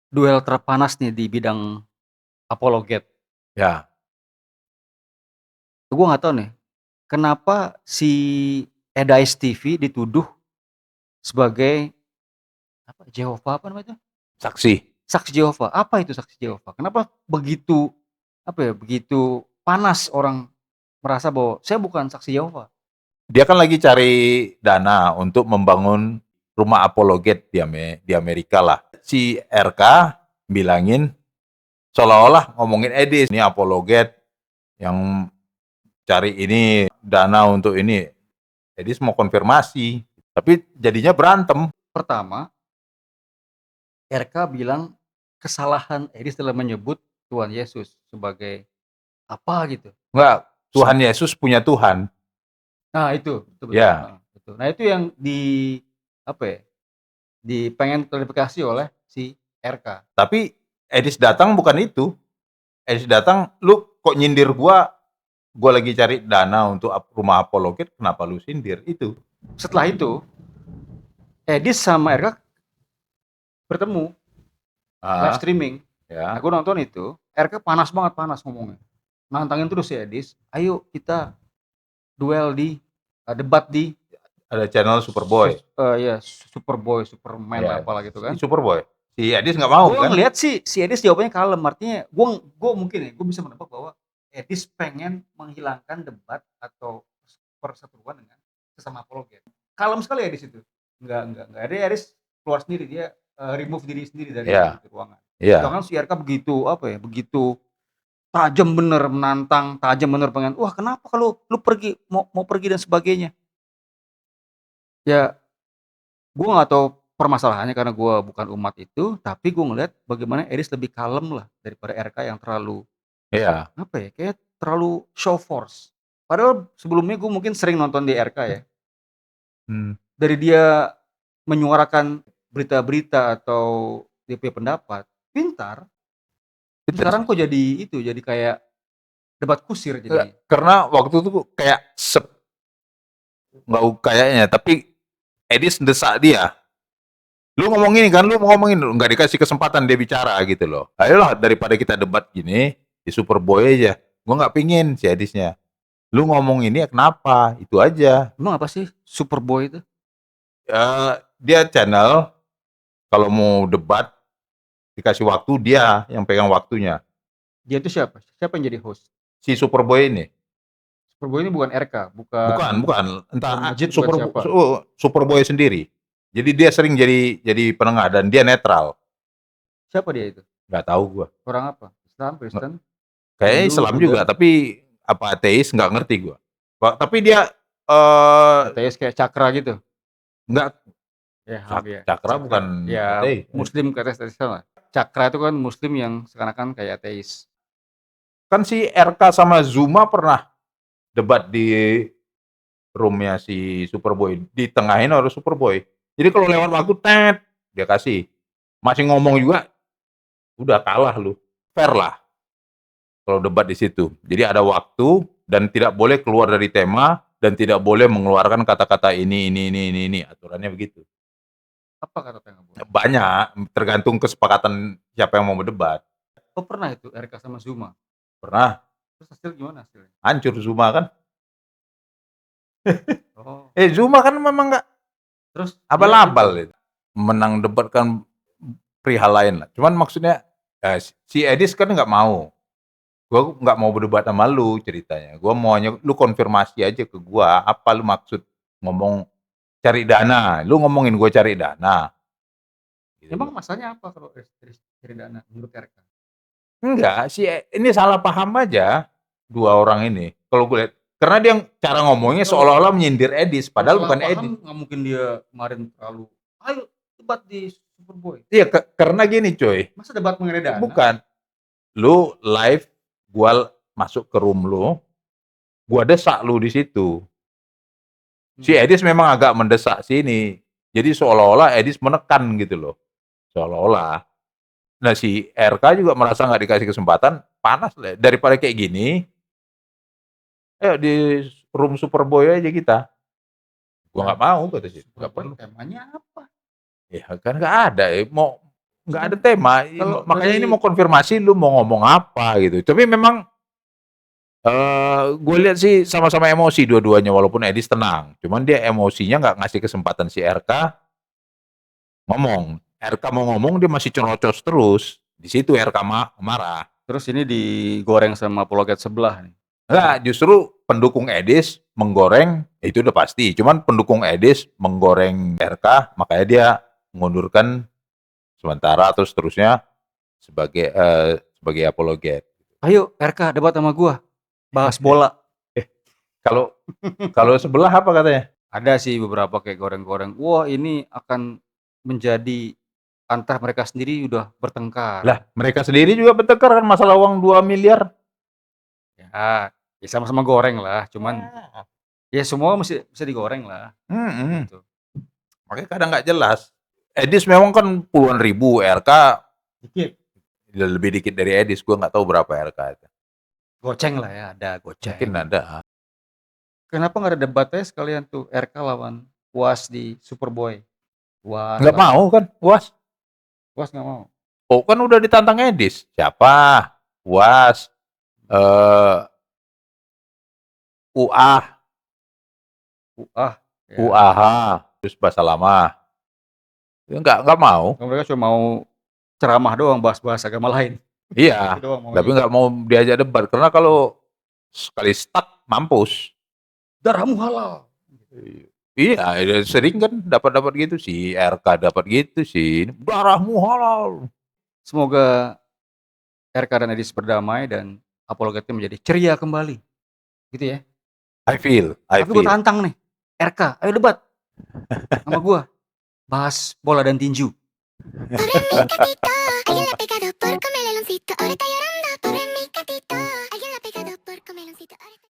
duel terpanas nih di bidang apologet. Ya. Gua nggak tahu nih, kenapa si Edice TV dituduh sebagai apa, Jehovah apa namanya itu? Saksi. Saksi Jehovah. Apa itu saksi Jehovah? Kenapa begitu, apa ya, begitu panas orang merasa bahwa saya bukan saksi Jehovah? Dia kan lagi cari dana untuk membangun rumah apologet di Amerika lah. Si RK bilangin seolah-olah ngomongin Edis, ini apologet yang cari ini dana untuk ini. Edis mau konfirmasi, tapi jadinya berantem. Pertama, RK bilang kesalahan Edice dalam menyebut Tuhan Yesus sebagai apa gitu. Enggak, Tuhan Yesus punya Tuhan. Nah itu, betul betul, Ya, heeh, betul. Nah itu yang apa ya, pengen klarifikasi oleh si RK. tapi Edis datang bukan itu. Edis datang, lu kok nyindir gua lagi cari dana untuk rumah apologet, kenapa lu sindir itu? Setelah itu, Edice sama RK bertemu live Ah, streaming. Nah ya. gue nonton itu, RK panas banget, panas ngomongnya, nantangin terus si Edice, ayo kita duel debat di Ada channel Superboy. ya Superboy, Superman Ya, apalah gitu si kan. Superboy. Si Edis nggak mau Gue kan? ngeliat sih si Edis jawabannya kalem, artinya gue mungkin ya gue bisa menebak bahwa Edis pengen menghilangkan debat atau perseteruan dengan sesama apologet. Kalem sekali Edis itu, nggak ada. Edis keluar sendiri, dia remove diri sendiri dari Ya, ruangan. ya. Sedangkan si RK begitu apa ya, begitu tajam bener menantang, tajam bener pengen, wah kenapa kalau lu pergi, mau pergi dan sebagainya. Ya gue nggak tahu permasalahannya karena gue bukan umat itu, tapi gue ngeliat bagaimana Eris lebih kalem lah daripada RK yang terlalu, Iya. apa ya, kayak terlalu show force. Padahal sebelumnya gue mungkin sering nonton di RK ya, Hmm. dari dia menyuarakan berita-berita atau dia punya pendapat, pintar. Pinter Sekarang sih. kok jadi itu, jadi kayak debat kusir Enggak, jadinya. karena waktu itu kayak nggak kayaknya, tapi Edis desak dia. Lu ngomong ini kan, lu mau ngomongin, nggak dikasih kesempatan dia bicara gitu loh. Ayolah, daripada kita debat gini, di Superboy aja. Gua nggak pingin si Edisnya. Lu ngomong ini ya kenapa? Itu aja. Emang apa sih Superboy itu? Dia channel, kalau mau debat, dikasih waktu, dia yang pegang waktunya. Dia itu siapa? Siapa yang jadi host? Si Superboy ini. Superboy ini bukan RK, Bukan, bukan bukan. bukan Entah Majid, bukan siapa? Superboy sendiri. Jadi dia sering jadi penengah dan dia netral. Siapa dia itu? Nggak tahu gua. Orang apa? Islam, Kristen, Kayaknya Hindu, Islam juga, Buddha, tapi apa ateis nggak ngerti gua. Tapi dia ateis kayak Cakra gitu? nggak, Ya, ya. Cakra Cakra, bukan ya ateis. Muslim ke ateis lah. Cakra itu kan Muslim yang seakan-akan kayak ateis. Kan si RK sama Zuma pernah debat di roomnya si Superboy, ditengahin oleh Superboy. Jadi kalau lewat waktu dia kasih. Masih ngomong juga, udah kalah lu. Fair lah kalau debat di situ. Jadi ada waktu dan tidak boleh keluar dari tema dan tidak boleh mengeluarkan kata-kata ini. Aturannya begitu. Apa kata yang nggak boleh? Banyak, tergantung kesepakatan siapa yang mau berdebat. Oh pernah itu RK sama Zuma. Pernah Terus hasil gimana hasilnya? hancur Zuma kan? Oh, Zuma kan memang nggak terus dia itu. abal-abal itu. Menang debat kan perihal lain lah. Cuman maksudnya si Edis kan nggak mau. Gua nggak mau berdebat sama lu ceritanya. Gua maunya lu konfirmasi aja ke gua, apa lu maksud ngomong cari dana. Lu ngomongin gua cari dana. Gitu Emang loh. masalahnya apa kalau dari dana menurut RK? Enggak, ini salah paham aja dua orang ini. Kalau gue lihat, karena dia cara ngomongnya Kalau seolah-olah menyindir Edis, kalau padahal salah bukan Edis. paham nggak mungkin dia kemarin terlalu, ayo debat di Superboy. Iya, karena gini coy, Masa debat mengenai dana? bukan lu live, gua masuk ke room lu, gua desak lu di situ. Si Hmm. Edis memang agak mendesak sini. Jadi seolah-olah Edis menekan gitu loh. Seolah-olah. Nah si RK juga merasa nggak dikasih kesempatan, panas lah. Daripada kayak gini, ayo di room Superboy aja kita. Gua Nah, nggak mau kata sih, nggak Superboy perlu. temanya apa? Ya kan nggak ada. Mau nggak ada tema. Kalau Makanya ini dari mau konfirmasi lu mau ngomong apa gitu. Tapi memang gue lihat sih sama-sama emosi dua-duanya walaupun Edis tenang. Cuman dia emosinya nggak ngasih kesempatan si RK ngomong. RK mau ngomong dia masih cerocos terus. Di situ RK marah. terus ini digoreng sama apologet sebelah nih. Enggak, justru pendukung Edis menggoreng itu udah pasti. Cuman pendukung Edis menggoreng RK, makanya dia mengundurkan sementara atau seterusnya sebagai apologet. Ayo RK debat sama gua, bahas bola. Kalau kalau sebelah apa katanya? Ada sih beberapa kayak goreng-goreng. Wah, ini akan menjadi antara mereka sendiri udah bertengkar. Lah, mereka sendiri juga bertengkar kan masalah uang 2 miliar. Ya, ya sama-sama goreng lah. Cuman ya semua mesti bisa digoreng lah. Mm-mm. Gitu. Makanya kadang nggak jelas. Edis memang kan puluhan ribu, RK Dikit. lebih dikit dari Edis. Gue nggak tahu berapa RK itu. Goceng lah ya, ada goceng. Mungkin ada. Kenapa nggak ada debatnya sekalian tuh RK lawan UAS di Superboy? UAS Nggak mau kan, UAS. UAS nggak mau. Oh kan udah ditantang Edis. Siapa? UAS. UAH. UAH. Ya. UAH. Terus bahasa lama. Nggak mau. Mereka cuma mau ceramah doang, bahas-bahas agama lain. Iya. Itu doang maunya. Tapi nggak mau diajak debat. Karena kalau sekali stuck, mampus. Darahmu halal. Iya, sering kan dapat gitu si RK dapat gitu sih. Darahmu halal. Semoga RK dan Edis berdamai dan apologetnya menjadi ceria kembali. Gitu ya. I feel. Tapi gue tantang nih, RK, ayo debat sama gue. Bahas bola dan tinju.